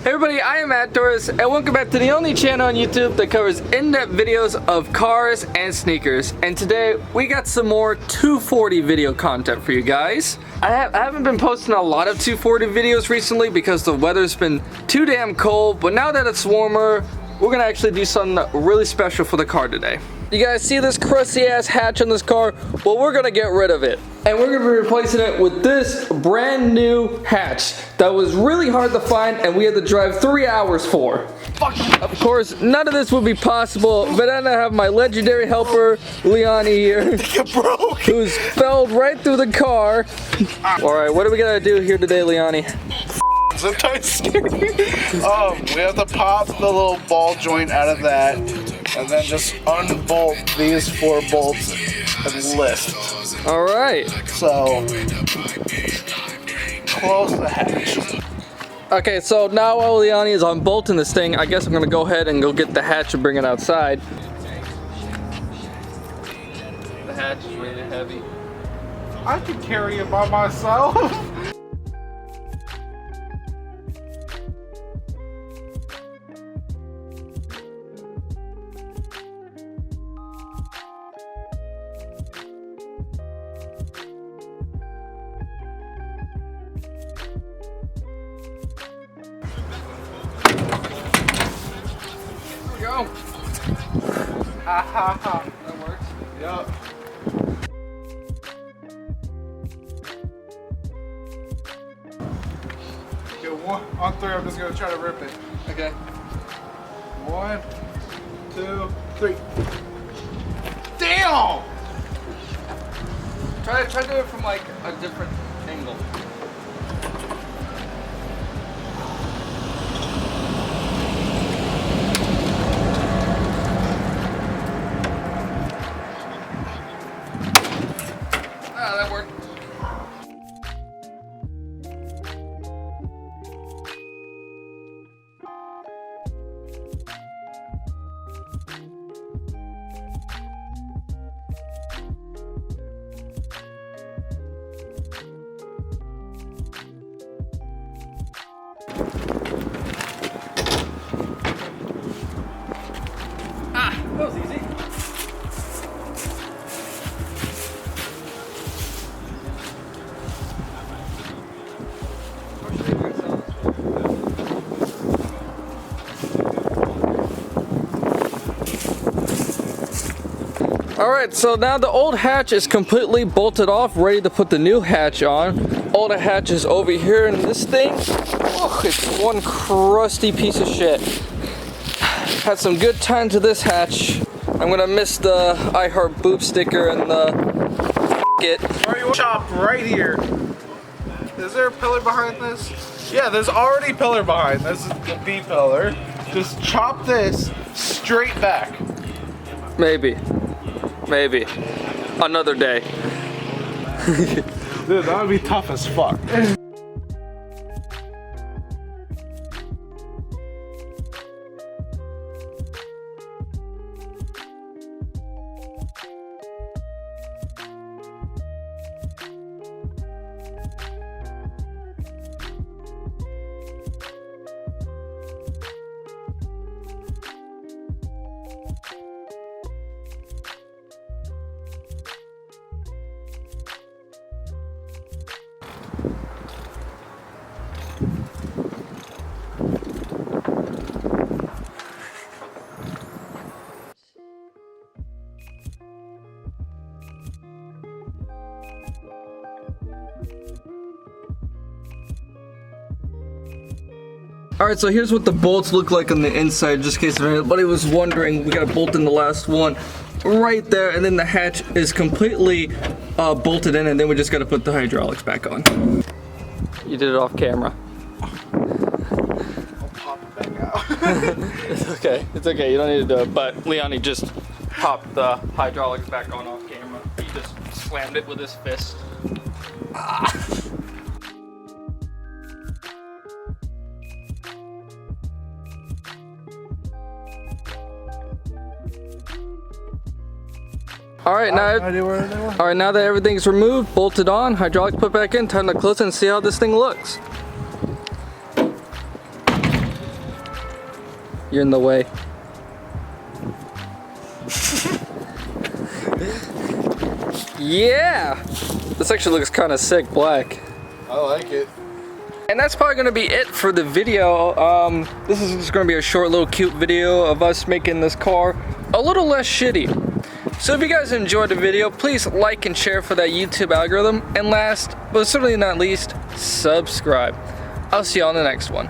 Hey everybody, I am Outdoors, and welcome back to the only channel on YouTube that covers in-depth videos of cars and sneakers. And today, we got some more 240 video content for you guys. I haven't been posting a lot of 240 videos recently because the weather's been too damn cold, but now that it's warmer, we're gonna actually do something really special for the car today. You guys see this crusty ass hatch on this car? Well, we're gonna get rid of it. And we're gonna be replacing it with this brand new hatch that was really hard to find and we had to drive 3 hours for. Of course, none of this would be possible, but then I have my legendary helper, Leonie here, who's fell right through the car. All right, what are we gonna do here today, Leonie? Zip tie steering. We have to pop the little ball joint out of that and then just unbolt these 4 bolts and lift. All right. So, close the hatch. Okay, so now while Leonie is unbolting this thing, I guess I'm gonna go ahead and go get the hatch and bring it outside. The hatch is really heavy. I can carry it by myself. Go. Ha ha ha. That works. Yup. Okay, on 3, I'm just gonna try to rip it. Okay. 1, 2, 3. Damn! Try to do it from like a different angle. That worked. That was easy. Alright, so now the old hatch is completely bolted off, ready to put the new hatch on. All the hatch is over here, and this thing, oh, it's one crusty piece of shit. Had some good time to this hatch. I'm gonna miss the I Heart Boop sticker and the it. Chop right here. Is there a pillar behind this? Yeah, there's already a pillar behind. This is the B pillar. Just chop this straight back. Maybe. Maybe. Another day. Dude, that would be tough as fuck. Alright, so here's what the bolts look like on the inside, just in case anybody was wondering. We got a bolt in the last one right there, and then the hatch is completely bolted in, and then we just got to put the hydraulics back on. You did it off camera. I'll pop it back out. It's okay, you don't need to do it, but Leonie just popped the hydraulics back on off camera. He just slammed it with his fist. Alright, now that everything's removed, bolted on, hydraulics put back in, time to close it and see how this thing looks. You're in the way. Yeah! This actually looks kind of sick black. I like it. And that's probably going to be it for the video. This is just going to be a short little cute video of us making this car a little less shitty. So if you guys enjoyed the video, please like and share for that YouTube algorithm. And last, but certainly not least, subscribe. I'll see you on the next one.